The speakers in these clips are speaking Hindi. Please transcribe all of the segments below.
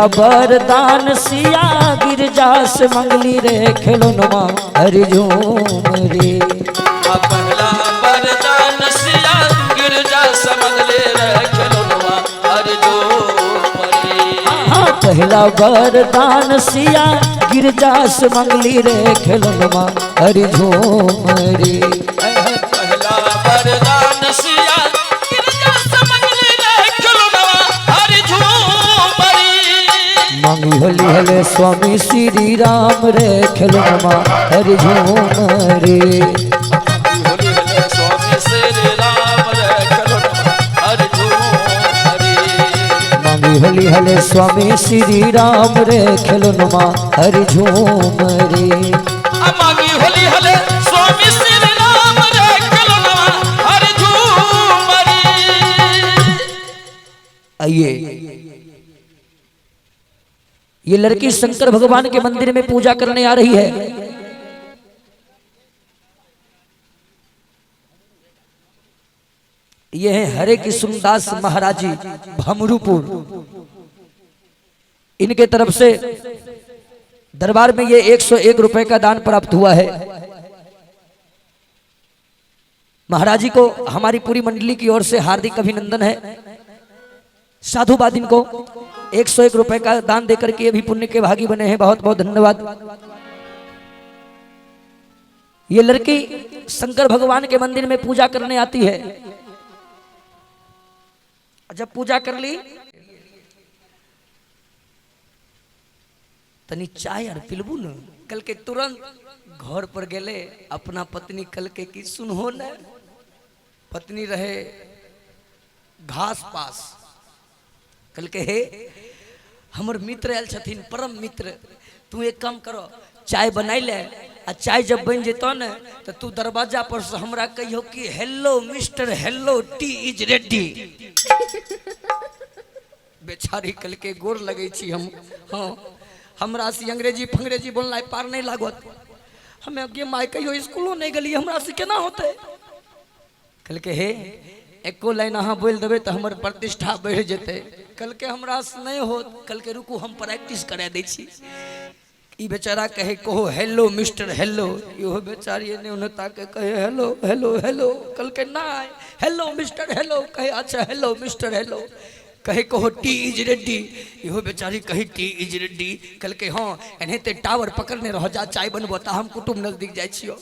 पहला वरदान सिया गिरजा से मंगली रे खेलनवा हरि झूम रे। पहला वरदान सिया गिरजा से मंगली रे खेलनवा हरि झूम रे। पहला वरदान सिया गिरजा से मंगली रे खेलनवा हरि झूम रे। पहला वरदान सिया गिरजा से मंगली रे खेलनवा हरि झूम रे। मांगी होली हले स्वामी श्री राम रे खेलनवा हरि झूम रे। होली हले स्वामी श्री राम रे खेलनवा हरि झूम रे। मांगी होली हले स्वामी श्री राम रे खेलनवा हरि झूम रे। मांगी होली हले स्वामी श्री राम रे खेलनवा हरि झूम रे। आइए, ये लड़की शंकर भगवान के मंदिर में पूजा करने आ रही है। ये है हरे कृष्णदास महाराज जी भमरूपुर। इनके तरफ से दरबार में ये 101 रुपए का दान प्राप्त हुआ है। महाराज जी को हमारी पूरी मंडली की ओर से हार्दिक अभिनंदन है। साधु बादिन को 101 रुपए का दान देकर के अभी पुण्य के भागी बने हैं। बहुत बहुत धन्यवाद। ये लड़की शंकर भगवान के मंदिर में पूजा करने आती है। जब पूजा कर ली तनी चाय और पिलबू न। कल के तुरंत घर पर गेले अपना पत्नी कल के की सुनहो न। पत्नी रहे घास पास। कल के हे हमर मित्र आयल छथिन परम मित्र, तू एक काम करो चाय बनाई ले आ चाय जब बन जेतो न तो तू दरवाजा पर से हमरा कहियो कि hello mister hello T is ready. बेचारी कल के गोर लगे छी हम। हाँ हमरा से अंग्रेजी फंग्रेजी बोलना पार नहीं लागत। हमें अगे माय कहियो स्कूलों नहीं गली हमरा से केना होते। कल के हे एको लाइन अहाँ बोल देवे तो हमर प्रतिष्ठा बढ़ जेते। कल के हमरा से नहीं हो। कल के रुकू हम प्रैक्टिस करा दै छी। ई बेचारा कहे कहो हेलो मिस्टर हेलो। यो बेचारी ने उन्हें ताके कहे हेलो हेलो हेलो। कल के ना हेलो मिस्टर हेलो कहे अच्छा हेलो मिस्टर हेलो। कहे कहो टी इज रेडी। यो बेचारी कहे टी इज रेडी। कल के हाँ एनते टावर पकड़ने रह जा चाय बनबता हम कुटुम नजदीक जाय छियो।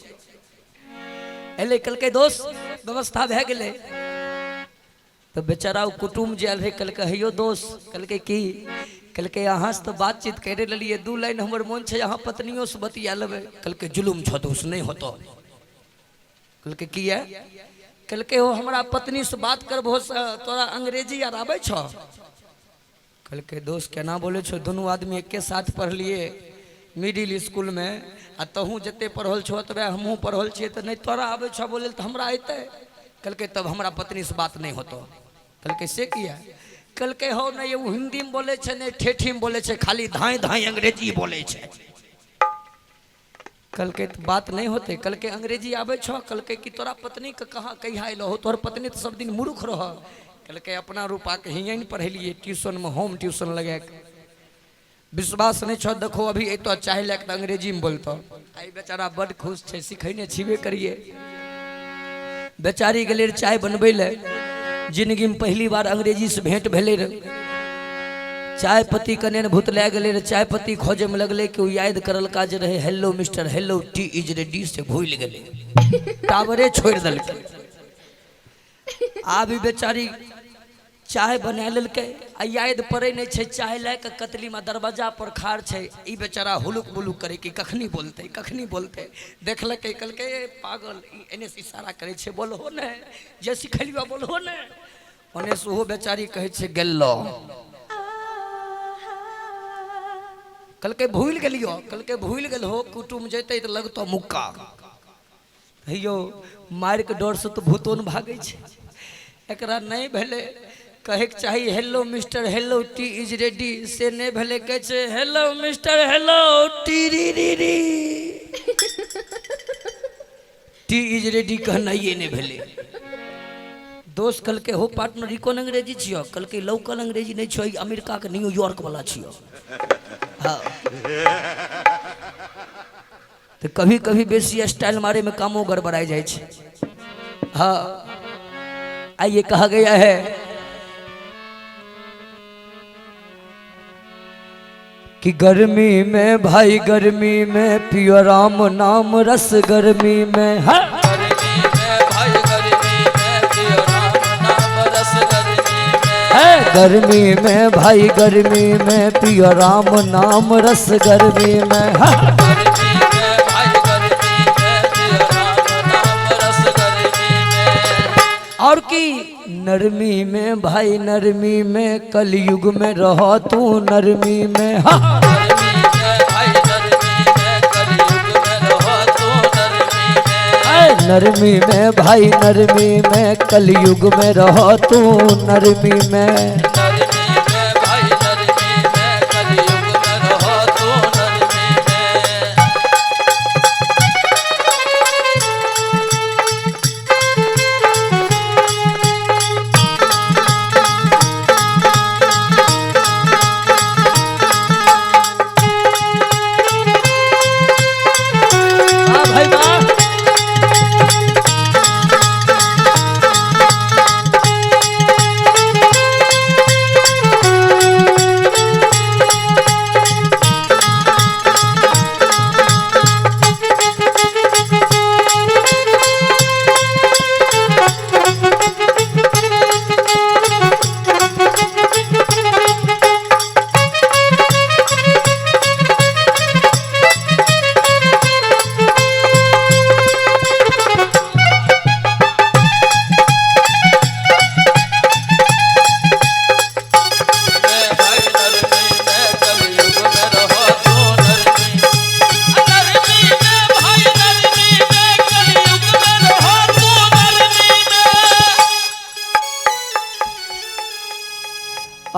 एले कल के दोस्त व्यवस्था भे गेले तो बेचारा कुटुम जेल रहे। कल कहियो दोस्त कल के की कल के यहाँ से तो बातचीत करे लिए 2 लाइन हमर मन छे यहाँ पत्नियों से बतिया लेबे। कल के जुलुम छ दोस्त नहीं होतो। कल के की है कल के हो हमरा पत्नी से बात करबो तोरा अंग्रेजी यार आबे छ। कल के दोस्त केना बोले छो दोनों आदमी एके साथ पढ़ लिए मिडिल स्कूल में आ तहू जते पढ़ल छो तबे हमहू पढ़ल छिए तो नहीं तोरा आबे छ बोले तो हमरा अते। कल के तब हमरा पत्नी से बात नहीं होतो। कल के से किया कल के हो नहीं वो हिंदी में बोले छे नहीं ठेठी में बोले छे खाली धाई धाई अंग्रेजी बोले छे। कल के तो बात नहीं होते। कल के अंग्रेजी आवे छो। कल के कि तोरा पत्नी के कहाँ कही आयल हो तोहर पत्नी तो सब दिन मूर्ख रह। कल के अपना रूपा के हिंग पढ़ेलिए ट्यूशन में होम ट्यूशन लगे। विश्वास नहीं छो देखो अभी एतो चाहे लग तो अंग्रेजी में बोलतो। आई बेचारा बड़ खुश छे सिखैने छिबे करिए। बेचारी गेले चाय बनबे ले जिंदगी में पहली बार अंग्रेजी से भेंट भेले रे। चाय पत्ती कने भूतला गेले रे चाय पत्ती खोजे में लगले कि याद करल का जे रहे hello mister hello T is ready से भूल गेले टावरे छोड़ दल के। आबी बेचारी चाय बना ललके आ याद पड़े नहीं छे। चाय ला के कतली में दरवाजा पर खाड़ छे। ई बेचारा हुलुक बुलुक करे कि कखनी बोलते देखल के कल के पागल एने से इशारा करे छे बोलहो ने जे सिखलियो बोलहो ने। ओने से वो बेचारी कहे छे गेल्लो। कल के भूल गेलियो। कल के भूल गेल हो कुटुम जते तो लगतो मुक्का कहियो मार के डर से तो भूतोन भागे छे। एकरा नहीं भेले कहे के चाहिए hello mister hello T is ready से नहीं भेले कहे छे हेलो मिस्टर हेलो टी री री री टी इज रेडी कहना ये नहीं भेले। दोस्त कल के हो पार्टनर कौन अंग्रेजी छियो, कल के लोकल अंग्रेजी नहीं छियो, अमेरिका के न्यूयॉर्क वाला छियो। हाँ तो कभी कभी बेसी स्टाइल मारे में कामों गड़बड़ाई जाए छे। हाँ आइए कहा गया है कि गर्मी में भाई गर्मी में पियो राम नाम रस गर्मी में। हाँ गर्मी में भाई गर्मी में पियो राम नाम रस गर्मी में। है गर्मी में भाई गर्मी में पियो राम नाम रस गर्मी में। हाँ गर्मी में भाई गर्मी में पियो राम नाम रस गर्मी में। और की नरमी में भाई नरमी में कलयुग में रहो तू नरमी में। हाँ गर्मी में भाई गर्मी में कलयुग में रहो तू नरमी में। नरमी में भाई नरमी में कलयुग में रहो तू नरमी में। नरमी में भाई नरमी में कलयुग में रहो तू नरमी में। हाँ भाई वाह।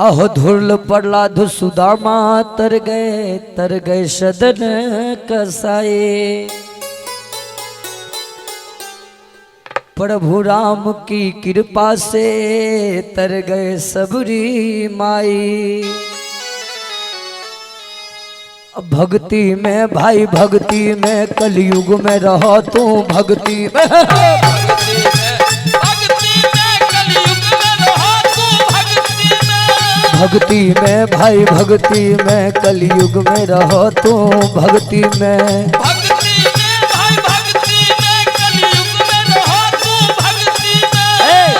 आहो धुरल पड़ला धुसुदामा तर गए सदन कसाए। प्रभु राम की कृपा से तर गए सबरी माई। भक्ति में भाई भक्ति में कलयुग में रहो तू भक्ति में। भक्ति में भाई भक्ति में कलयुग में रहो तू भक्ति में। भक्ति में भाई भक्ति में कलयुग में रहो तू भक्ति में।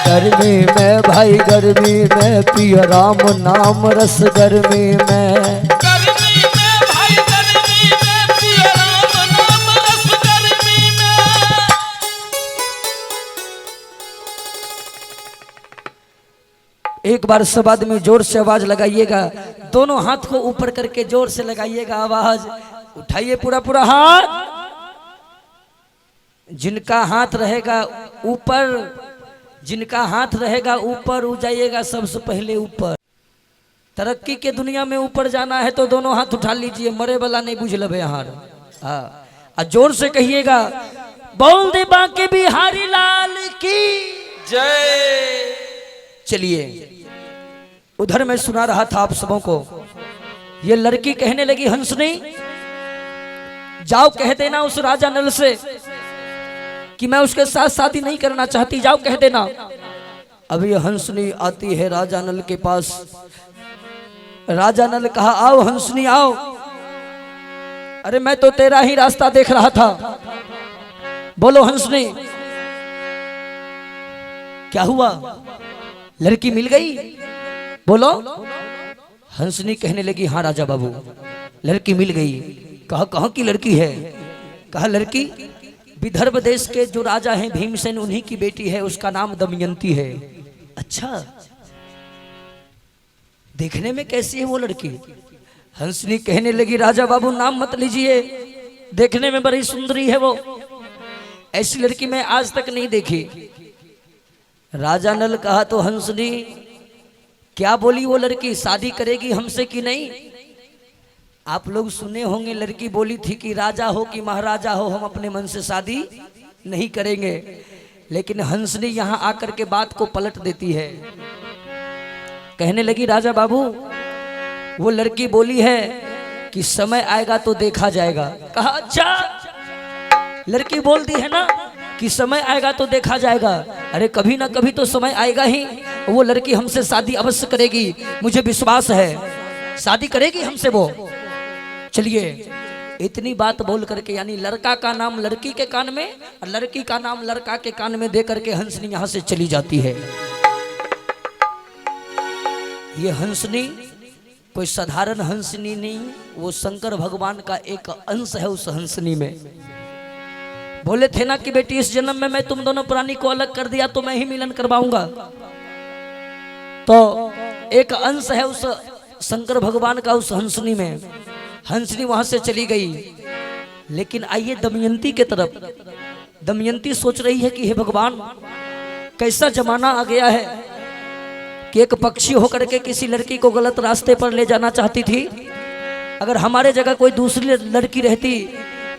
गर्मी में भाई गर्मी में पियो राम नाम रस गर्मी में। गर्मी में भाई गर्मी में पियो राम नाम रस गर्मी में। एक बार सब आदमी जोर से आवाज लगाइएगा, दोनों हाथ को ऊपर करके जोर से लगाइएगा, आवाज उठाइए पूरा पूरा हाथ। जिनका हाथ रहेगा ऊपर, जिनका हाथ रहेगा ऊपर जाइएगा सबसे पहले ऊपर। तरक्की के दुनिया में ऊपर जाना है तो दोनों हाथ उठा लीजिए, मरे वाला नहीं बुझ लबे यहाँ। हाँ जोर से कहिएगा, बोल दे बांके बिहारी लाल की जय। चलिए उधर मैं सुना रहा था आप सबों को, ये लड़की कहने लगी हंसनी, जाओ कह देना उस राजा नल से कि मैं उसके साथ शादी नहीं करना चाहती, जाओ कह देना। अब ये हंसनी आती है राजा नल के पास। राजा नल कहा, आओ हंसनी आओ। अरे मैं तो तेरा ही रास्ता देख रहा था, बोलो हंसनी क्या हुआ, लड़की मिल गई, बोलो। हंसनी कहने लगी, हाँ राजा बाबू लड़की मिल गई। कहा कहाँ की लड़की है? कहा लड़की विदर्भ देश के जो राजा हैं भीमसेन उन्हीं की बेटी है, उसका नाम दमयंती है। अच्छा देखने में कैसी है वो लड़की? हंसनी कहने लगी, राजा बाबू नाम मत लीजिए, देखने में बड़ी सुंदरी है वो, ऐसी लड़की मैं आज तक नहीं देखी। राजा नल कहा, तो हंसनी क्या बोली वो लड़की, शादी करेगी हमसे कि नहीं? आप लोग सुने होंगे लड़की बोली थी कि राजा हो कि महाराजा हो हम अपने मन से शादी नहीं करेंगे। लेकिन हंसनी यहाँ आकर के बात को पलट देती है। कहने लगी राजा बाबू, वो लड़की बोली है कि समय आएगा तो देखा जाएगा। कहा अच्छा, लड़की बोलती है ना कि समय आएगा तो देखा जाएगा। अरे कभी ना कभी तो समय आएगा ही। वो लड़की हमसे शादी अवश्य करेगी, मुझे विश्वास है शादी करेगी हमसे वो। चलिए, इतनी बात बोल करके, यानी लड़का का नाम लड़की के कान में और लड़की का नाम लड़का के कान में दे करके हंसनी यहाँ से चली जाती है। ये हंसनी कोई साधारण हंसनी नहीं, वो शंकर भगवान का एक अंश है। उस हंसनी में बोले थे ना कि बेटी इस जन्म में मैं तुम दोनों प्राणी को अलग कर दिया तो मैं ही मिलन करवाऊंगा, तो एक अंश है उस शंकर भगवान का उस हंसनी में। हंसनी वहां से चली गई। लेकिन आइए दमयंती के तरफ। दमयंती सोच रही है कि हे भगवान, कैसा जमाना आ गया है कि एक पक्षी होकर के किसी लड़की को गलत रास्ते पर ले जाना चाहती थी। अगर हमारे जगह कोई दूसरी लड़की रहती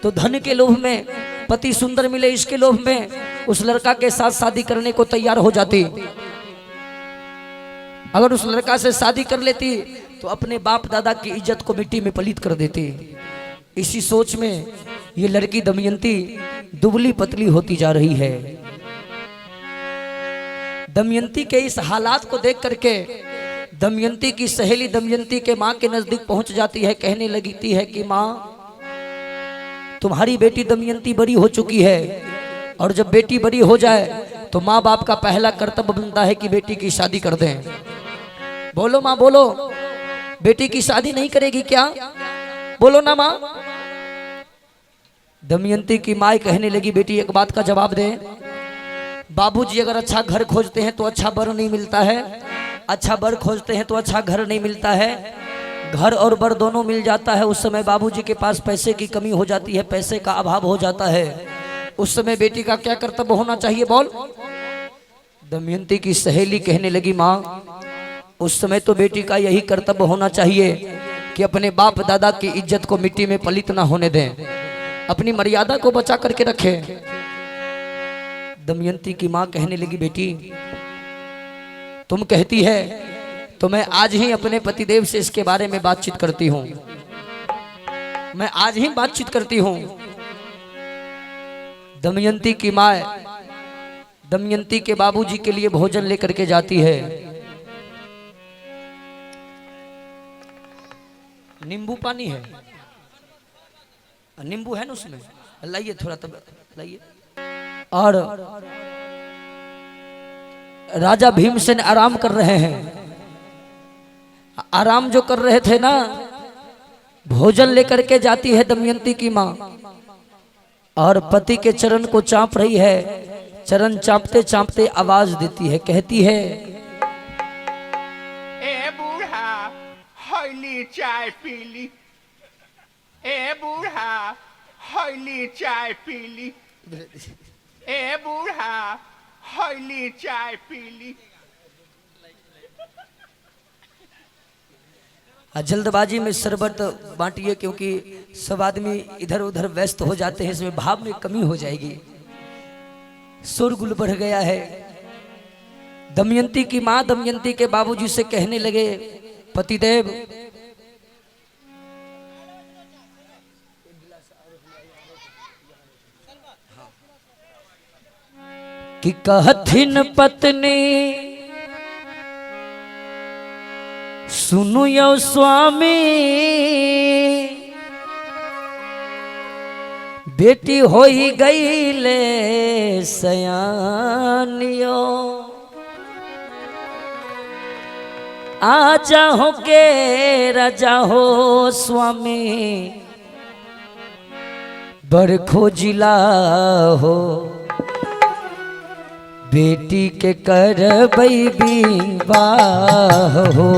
तो धन के लोभ में, पति सुंदर मिले इसके लोभ में उस लड़का के साथ शादी करने को तैयार हो जाती। अगर उस लड़का से शादी कर लेती तो अपने बाप दादा की इज्जत को मिट्टी में पलीत कर देती। इसी सोच में ये लड़की दमयंती दुबली पतली होती जा रही है। दमयंती के इस हालात को देख करके दमयंती की सहेली दमयंती के माँ के नजदीक पहुंच जाती है। कहने लगती है कि माँ, तुम्हारी बेटी दमयंती बड़ी हो चुकी है और जब बेटी बड़ी हो जाए तो माँ बाप का पहला कर्तव्य बनता है कि बेटी की शादी कर दें। बोलो माँ, बोलो, बेटी की शादी नहीं करेगी क्या? बोलो ना माँ। दमयंती की माँ कहने लगी, बेटी एक बात का जवाब दे। बाबूजी अगर अच्छा घर खोजते हैं तो अच्छा वर नहीं मिलता है, अच्छा वर खोजते हैं तो अच्छा घर नहीं मिलता है। घर और वर दोनों मिल जाता है उस समय बाबूजी के पास पैसे की कमी हो जाती है, पैसे का अभाव हो जाता है। उस समय बेटी का क्या कर्तव्य होना चाहिए? बोल। दमयंती की सहेली कहने लगी, माँ उस समय तो बेटी का यही कर्तव्य होना चाहिए कि अपने बाप दादा की इज्जत को मिट्टी में पलित ना होने दें, अपनी मर्यादा को बचा करके रखें। दमयंती की माँ कहने लगी, बेटी तुम कहती है तो मैं आज ही अपने पतिदेव से इसके बारे में बातचीत करती हूँ, मैं आज ही बातचीत करती हूँ। दमयंती की माँ दमयंती के बाबूजी के लिए भोजन लेकर के जाती है। नींबू पानी है, नींबू है ना उसमें, लाइए थोड़ा, तब लाइए। और राजा भीमसेन आराम कर रहे हैं। आराम जो कर रहे थे ना, भोजन लेकर के जाती है दमयंती की माँ और पति के चरण को चाप रही है। चरण चापते चापते आवाज देती है, कहती है, ए बूढ़ा हौली चाय पीली, ए बूढ़ा हौली चाय पीली, ए बूढ़ा हौली चाय पीली। जल्दबाजी में शरबत बांटिए क्योंकि सब आदमी इधर उधर व्यस्त हो जाते हैं, इसमें भाव में कमी हो जाएगी। शोरगुल बढ़ गया है। दमयंती की माँ दमयंती के बाबूजी से कहने लगे, पतिदेव कि कहथिन पत्नी सुनु यो स्वामी, बेटी होई गई ले सयानियो, आजा हो के राजा हो स्वामी, बड़ खोजिला हो, बेटी के करबै विवाह हो।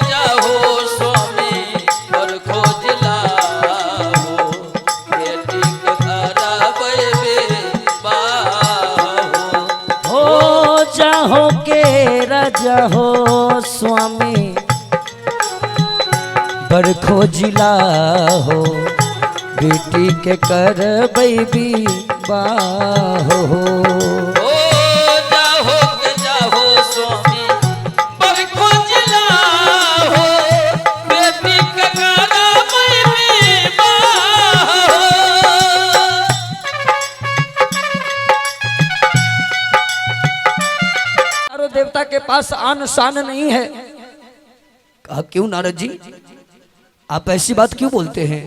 जाहो स्वामी और खोजला हो, बेटी के करबै विवाह हो। जाहो के राजा हो स्वामी, बड़ खोजिला हो, बेटी के करबै विवाह बाहो ओ जाहो के जाहो स्वामी बर खोज लाहो बेटी के गाना में बाहो। चारों देवता के पास आन शान नहीं है। कहा क्यों नारद जी आप ऐसी बात क्यों बोलते हैं?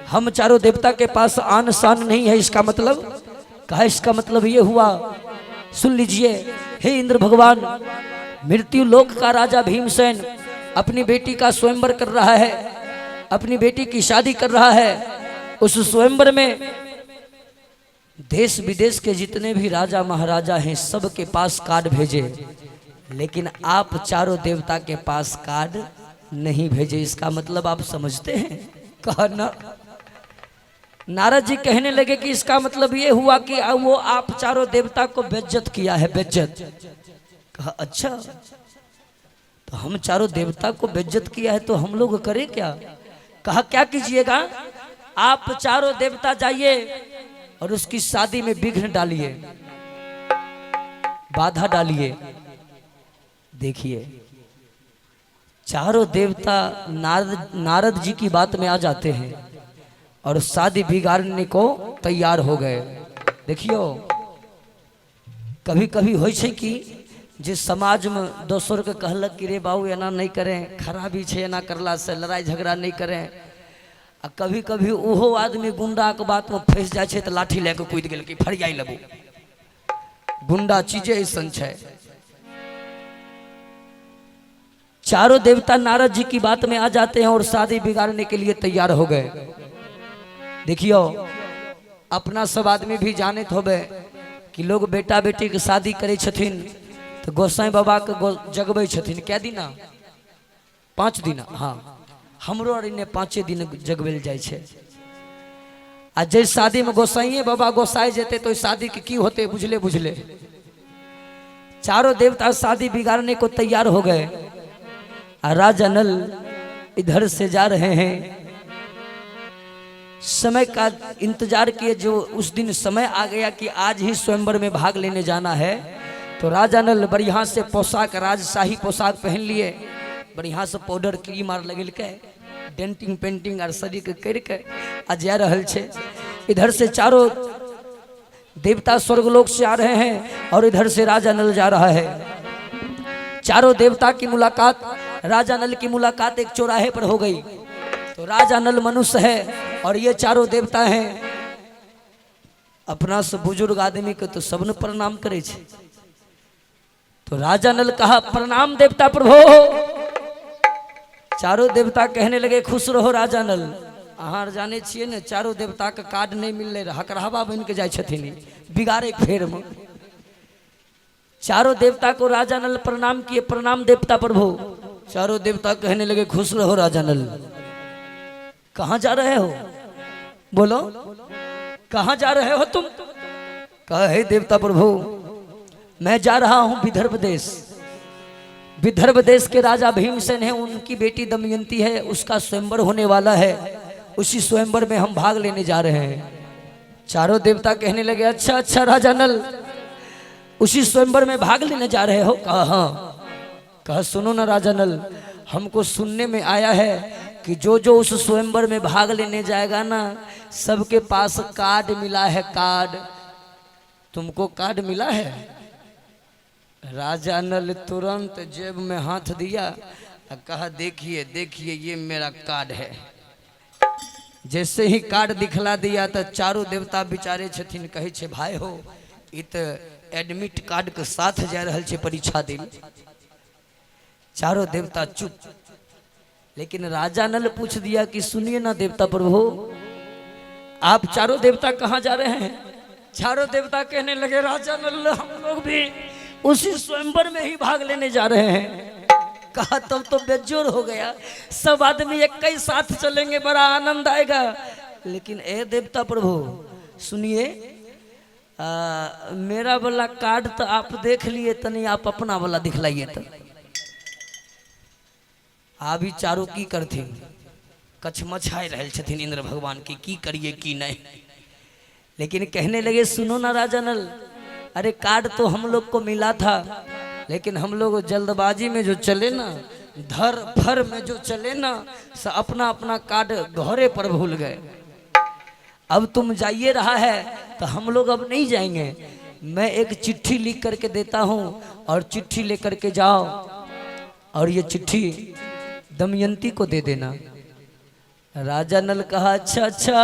हम चारों देवता के पास आन शान नहीं है, इसका मतलब? कहा इसका मतलब ये हुआ, सुन लीजिए हे इंद्र भगवान, मृत्यु लोक का राजा भीमसेन अपनी बेटी का स्वयंवर कर रहा है, अपनी बेटी की शादी कर रहा है। उस स्वयंवर में देश विदेश के जितने भी राजा महाराजा हैं सबके पास कार्ड भेजे, लेकिन आप चारों देवता के पास कार्ड नहीं भेजे। इसका मतलब आप समझते हैं? कहा ना। नारद जी कहने लगे कि इसका मतलब ये हुआ कि वो आप चारों देवता को बेइज्जत किया है, बेइज्जत। कहा अच्छा, तो हम चारों देवता को बेइज्जत किया है तो हम लोग करें क्या? कहा क्या कीजिएगा, आप चारों देवता जाइए और उसकी शादी में विघ्न डालिए, बाधा डालिए। देखिए चारों देवता नारद जी की बात में आ जाते हैं और शादी बिगाड़ने को तैयार हो गए। देखियो कभी कभी हो कि जे समाज में दोसर के कहलक कि रे बाबू एना नहीं करें, खराबी है, एना करला से लड़ाई झगड़ा नहीं करें। आ कभी कभी ओहो आदमी गुंडा के बात में फंस जाए तो लाठी लेके कूद गेल कि फरियाई लेबू। गुंडा चीजें ऐसन है। चारों देवता नारद जी की बात में आ जाते हैं और शादी बिगाड़ने के लिए तैयार हो गए। देखियो अपना सब आदमी भी जाने होबे कि लोग बेटा बेटी के शादी करे छथिन तो गोसाई बाबा के जगबै छथिन। क्या दिना? 5 दिन। हाँ, हमरो और इन्हें 5 दिन जगबेल जाय छे। आ जे शादी में गोसाइए बाबा गोसाई जेते तो शादी के की होते बुझले बुझले। चारों देवता शादी बिगाड़ने को तैयार हो गए। राजा नल इधर से जा रहे हैं, समय का इंतजार किए। जो उस दिन समय आ गया कि आज ही स्वयंवर में भाग लेने जाना है, तो राजा नल बढ़िया से पोशाक, राजशाही पोशाक पहन लिए, बढ़िया से पाउडर क्रीम आर लगल के, डेंटिंग पेंटिंग आर शरीर के करके आ जा रहल छे। इधर से चारों देवता स्वर्गलोक से आ रहे हैं और इधर से राजा नल जा रहा है। चारों देवता की मुलाकात, राजा नल की मुलाकात एक चौराहे पर हो गई। तो राजा नल मनुष्य है और ये चारों देवता हैं। अपना से बुजुर्ग आदमी के तो सबने प्रणाम करे छे। तो राजा नल कहा प्रणाम देवता प्रभु। चारों देवता कहने लगे खुश रहो राजा नल। अहाँ जाने छिए ने चारों देवता के कार्ड नहीं मिलले, हकरहवा बन के जाय छथिन बिगाड़े फेर में। चारों देवता को राजा नल प्रणाम किए, प्रणाम देवता प्रभु। चारों देवता कहने लगे खुश रहो राजा नल। कहाँ जा रहे हो? बोलो कहाँ जा रहे हो तुम? कहे देवता प्रभु मैं जा रहा हूं विदर्भ देश। विदर्भ देश के राजा भीमसेन है, उनकी बेटी दमयंती है, उसका स्वयंवर होने वाला है। उसी स्वयंवर में हम भाग लेने जा रहे हैं। चारों देवता कहने लगे अच्छा अच्छा राजा नल, उसी स्वयंवर में भाग लेने जा रहे हो? कहा हाँ। कहा सुनो ना राजा नल, हमको सुनने में आया है कि जो जो उस स्वयंवर में भाग लेने जाएगा ना, सबके पास कार्ड मिला है, कार्ड। तुमको कार्ड मिला है? राजा नल तुरंत जेब में हाथ दिया और कहा देखिए देखिए ये मेरा कार्ड है। जैसे ही कार्ड दिखला दिया तो चारों देवता बिचारे छथिन कहे छे भाई हो इ तो एडमिट कार्ड के साथ जा रहल छे परीक्षा दिन। चारों देवता चुप। लेकिन राजा नल पूछ दिया कि सुनिए ना देवता प्रभु, आप चारों देवता कहाँ जा रहे हैं? चारों देवता कहने लगे राजा नल हम लोग भी उसी स्वयंवर में ही भाग लेने जा रहे हैं। कहा तब तो बेजोर हो गया, सब आदमी एक ही साथ चलेंगे, बड़ा आनंद आएगा। लेकिन ए देवता प्रभु सुनिए, मेरा वाला कार्ड तो आप देख लिए, तनी आप अपना वाला दिखलाइए। तो अभी चारों की करथिन, कछमछाई रहल छथिन इंद्र भगवान की करिए की नहीं। लेकिन कहने लगे सुनो ना राजा नल, अरे कार्ड तो हम लोग को मिला था, लेकिन हम लोग जल्दबाजी में जो चले ना, धर फर में जो चले ना, अपना अपना कार्ड घोड़े पर भूल गए। अब तुम जाइए रहा है तो हम लोग अब नहीं जाएंगे। मैं एक चिट्ठी लिख करके देता हूँ और चिट्ठी लेकर के जाओ और ये चिट्ठी दमयंती को दे देना। राजा नल कहा अच्छा अच्छा,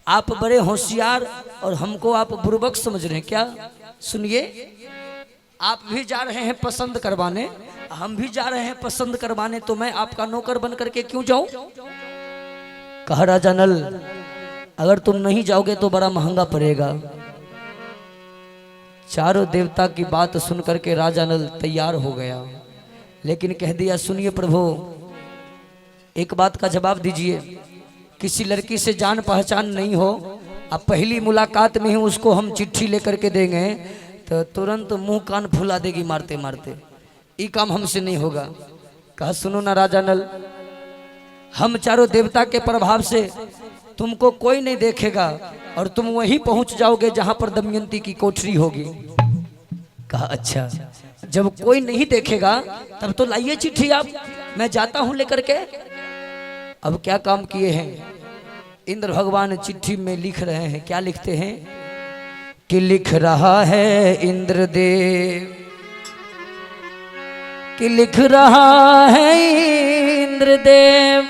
आप बड़े होशियार और हमको आप बुर्बक समझ रहे हैं क्या? सुनिए, आप भी जा रहे हैं पसंद करवाने, हम भी जा रहे हैं पसंद करवाने, तो मैं आपका नौकर बन करके क्यों जाऊं? कहा राजा नल, अगर तुम नहीं जाओगे तो बड़ा महंगा पड़ेगा। चारों देवता की बात सुन करके राजा नल तैयार हो गया, लेकिन कह दिया सुनिए प्रभु, एक बात का जवाब दीजिए। किसी लड़की से जान पहचान नहीं हो, अब पहली मुलाकात में ही उसको हम चिट्ठी लेकर के देंगे तो तुरंत मुंह कान फुला देगी मारते मारते, ये काम हमसे नहीं होगा। कहा सुनो ना राजा नल, हम चारों देवता के प्रभाव से तुमको कोई नहीं देखेगा और तुम वहीं पहुंच जाओगे जहां पर दमयंती की कोठरी होगी। कहा अच्छा, जब कोई नहीं देखेगा तब तो लाइए चिट्ठी आप, मैं जाता हूं लेकर के। अब क्या काम किए हैं इंद्र भगवान, चिट्ठी में लिख रहे हैं। क्या लिखते हैं कि लिख रहा है इंद्रदेव, कि लिख रहा है इंद्रदेव,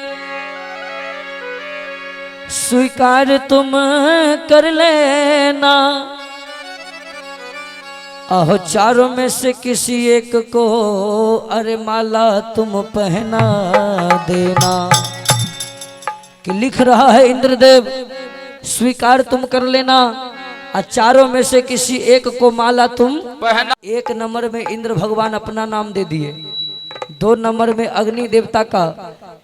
स्वीकार तुम कर लेना, आहो चारों में से किसी एक को अरे माला तुम पहना देना। कि लिख रहा है इंद्रदेव, स्वीकार तुम कर लेना, और चारों में से किसी एक को माला तुम पहना। एक नंबर में इंद्र भगवान अपना नाम दे दिए, 2 नंबर में अग्नि देवता का,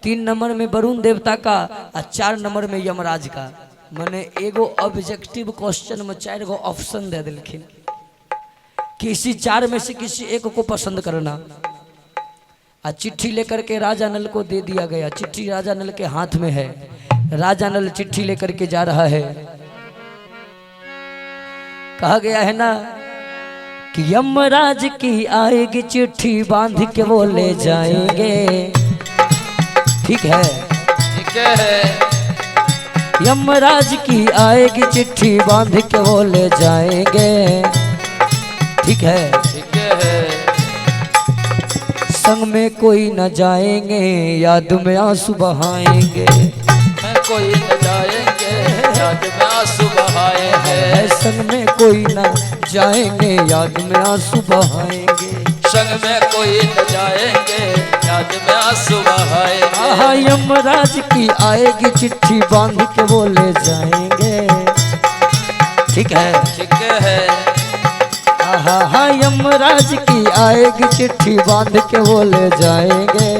3 नंबर में वरुण देवता का, और 4 नंबर में यमराज का। मैंने एगो ऑब्जेक्टिव क्वेश्चन में 4 गो ऑप्शन दे दिलखिन, किसी 4 में से किसी एक को पसंद करना। और चिट्ठी लेकर के राजा नल को दे दिया गया। चिट्ठी राजा नल के हाथ में है, राजा नल चिट्ठी लेकर के जा रहा है। कहा गया है ना कि यमराज की आएगी चिट्ठी, बांध के वो ले जाएंगे। ठीक है, ठीक है। यमराज की आएगी चिट्ठी, बांध के वो ले जाएंगे। ठीक है, ठीक है। संग में कोई न जाएंगे, याद में आंसू बहाएंगे। में कोई न जाएंगे, याद में आंसू बहाएंगे। संग में कोई न जाएंगे, याद में आंसू बहाएंगे। संग में कोई न जाएंगे, याद में आंसू बहाएंगे। आहा यमराज की आएगी चिट्ठी, बांध के वो ले जाएंगे। ठीक है, ठीक है। हाँ यमराज की आएगी चिट्ठी, बांध के वो ले जाएंगे।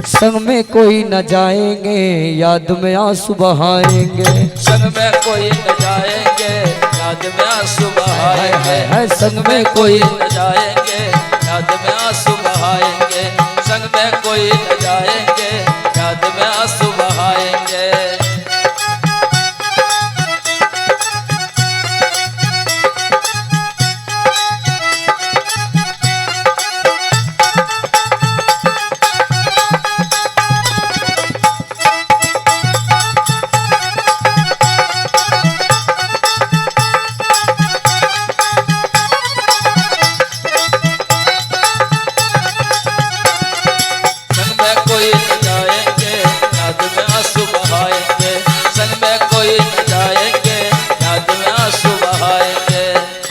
संग में कोई न जाएंगे, याद में आंसू बहाएंगे। संग में कोई न जाएंगे, याद में आंसू बहाएंगे। संग में कोई न जाएंगे, याद में आंसू बहाएंगे। संग में कोई न जाएंगे, याद में आंसू बहाएंगे।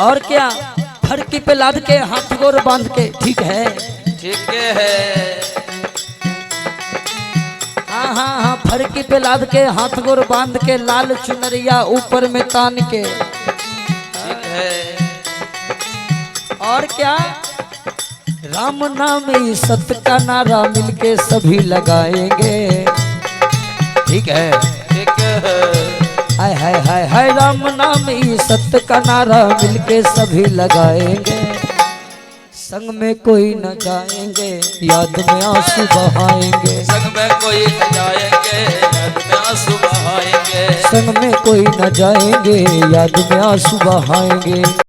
और क्या, फड़की पे लाद के हाथ गोर बांध के। ठीक है, ठीक है। हाँ, फड़की पे लाद के हाथ गोर बांध के, लाल चुनरिया ऊपर में तान के। ठीक है। और क्या, राम नाम ही सत्य का नारा मिलके सभी लगाएंगे। ठीक है, ठीक है। हाय हाय हाय हाय, राम नाम ही सत्य का नारा मिलके सभी लगाएंगे। संग में कोई न जाएंगे याद में आंसू बहाएंगे। संग में कोई न जाएंगे याद में आंसू बहाएंगे। संग में कोई न जाएंगे याद में आंसू बहाएंगे।